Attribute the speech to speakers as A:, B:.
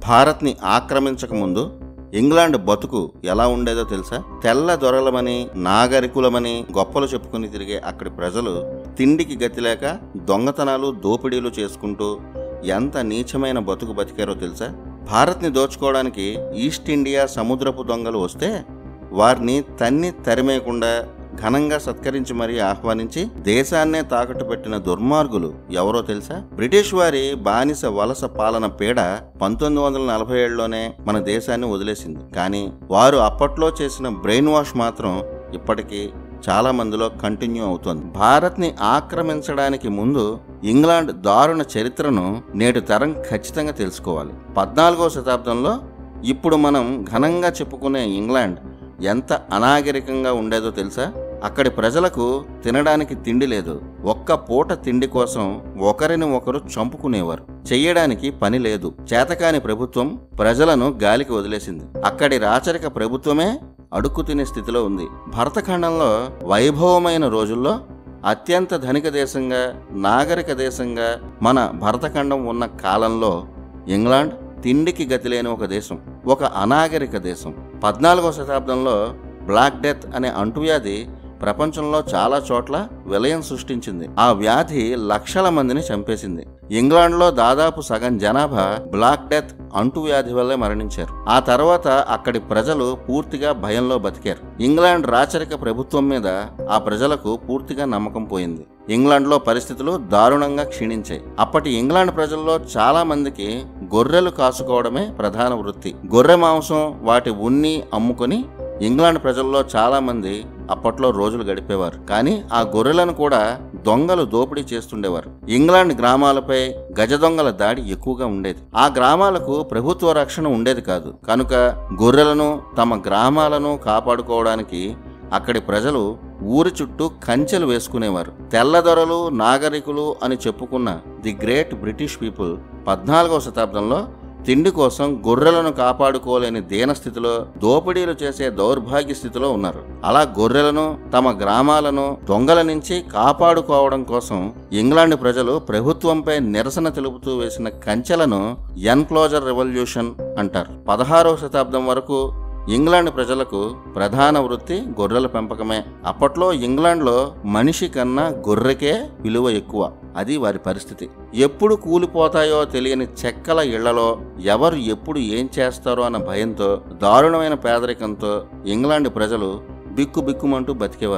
A: భారత్ని ఆక్రమించకముందు England బతుకు ఎలా ఉండేదో తెలుసా? తెల్ల దొరలమని నాగరికులమని గొప్పలు చెప్పుకుని తిరిగే అక్కడి ప్రజలు తిండికి గతి లేక దొంగతనాలు దోపిడీలు చేసుకుంటూ ఎంత నీచమైన బతుకు బతికారో తెలుసా? భారత్ని దోచుకోవడానికి ఈస్ట్ ఇండియా సముద్రపు దొంగలు వస్తే వారిని తన్ని తరిమేయకుండా ఘనంగా సత్కరించి మరీ ఆహ్వానించి దేశాన్నే తాకట్టు పెట్టిన దుర్మార్గులు ఎవరో తెలుసా? బ్రిటిష్ వారి బానిస వలస పాలన పీడ 1947లోనే మన దేశాన్ని వదిలేసింది. కానీ వారు అప్పట్లో చేసిన బ్రెయిన్ వాష్ మాత్రం ఇప్పటికీ చాలా మందిలో కంటిన్యూ అవుతోంది. భారత్ని ఆక్రమించడానికి ముందు ఇంగ్లాండ్ దారుణ చరిత్రను నేటి తరం ఖచ్చితంగా తెలుసుకోవాలి. 14వ శతాబ్దంలో ఇప్పుడు మనం ఘనంగా చెప్పుకునే ఇంగ్లాండ్ ఎంత అనాగరికంగా ఉండేదో తెలుసా? అక్కడి ప్రజలకు తినడానికి తిండి లేదు. ఒక్క పూట తిండి కోసం ఒకరిని ఒకరు చంపుకునేవారు. చెయ్యడానికి పని లేదు. చేతకాని ప్రభుత్వం ప్రజలను గాలికి వదిలేసింది. అక్కడి రాచరిక ప్రభుత్వమే అడుక్కు తినే స్థితిలో ఉంది. భరతఖండంలో వైభవమైన రోజుల్లో అత్యంత ధనిక దేశంగా నాగరిక దేశంగా మన భరతఖండం ఉన్న కాలంలో ఇంగ్లాండ్ తిండికి గతిలేని ఒక దేశం, ఒక అనాగరిక దేశం. 14వ శతాబ్దంలో బ్లాక్ డెత్ అనే అంటువ్యాధి ప్రపంచంలో చాలా చోట్ల విలయం సృష్టించింది. ఆ వ్యాధి లక్షల మందిని చంపేసింది. ఇంగ్లాండ్లో దాదాపు సగం జనాభా బ్లాక్ డెత్ అంటువ్యాధి వల్లే మరణించారు. ఆ తర్వాత అక్కడి ప్రజలు పూర్తిగా భయంలో బతికారు. ఇంగ్లాండ్ రాచరిక ప్రభుత్వం మీద ఆ ప్రజలకు పూర్తిగా నమ్మకం పోయింది. ఇంగ్లాండ్లో పరిస్థితులు దారుణంగా క్షీణించాయి. అప్పటి ఇంగ్లాండ్ ప్రజల్లో చాలా మందికి గొర్రెలు కాసుకోవడమే ప్రధాన వృత్తి. గొర్రె మాంసం వాటి ఉన్ని అమ్ముకొని ఇంగ్లాండ్ ప్రజల్లో చాలా మంది అప్పట్లో రోజులు గడిపేవారు. కానీ ఆ గొర్రెలను కూడా దొంగలు దోపిడీ చేస్తుండేవారు. ఇంగ్లాండ్ గ్రామాలపై గజ దొంగల దాడి ఎక్కువగా ఉండేది. ఆ గ్రామాలకు ప్రభుత్వ రక్షణ ఉండేది కాదు. కనుక గొర్రెలను తమ గ్రామాలను కాపాడుకోవడానికి అక్కడి ప్రజలు ఊరి చుట్టూ కంచెలు వేసుకునేవారు. తెల్లదొరలు నాగరికులు అని చెప్పుకున్న ది గ్రేట్ బ్రిటిష్ పీపుల్ 14వ శతాబ్దంలో తిండి కోసం గొర్రెలను కాపాడుకోలేని దీనస్థితిలో, దోపిడీలు చేసే దౌర్భాగ్య స్థితిలో ఉన్నారు. అలా గొర్రెలను తమ గ్రామాలను దొంగల నుంచి కాపాడుకోవడం కోసం ఇంగ్లాండ్ ప్రజలు ప్రభుత్వంపై నిరసన తెలుపుతూ వేసిన కంచెలను ఎన్క్లోజర్ రెవల్యూషన్ అంటారు. 16వ శతాబ్దం వరకు ఇంగ్లాండ్ ప్రజలకు ప్రధాన వృత్తి గొర్రెల పెంపకమే. అప్పట్లో ఇంగ్లాండ్లో మనిషి కన్నా గొర్రెకే విలువ ఎక్కువ. అది వారి పరిస్థితి. ఎప్పుడు కూలిపోతాయో తెలియని చెక్కల ఇళ్లలో ఎవరు ఎప్పుడు ఏం చేస్తారో అన్న భయంతో, దారుణమైన పేదరికంతో ఇంగ్లాండ్ ప్రజలు బిక్కుబిక్కుమంటూ బతికేవారు.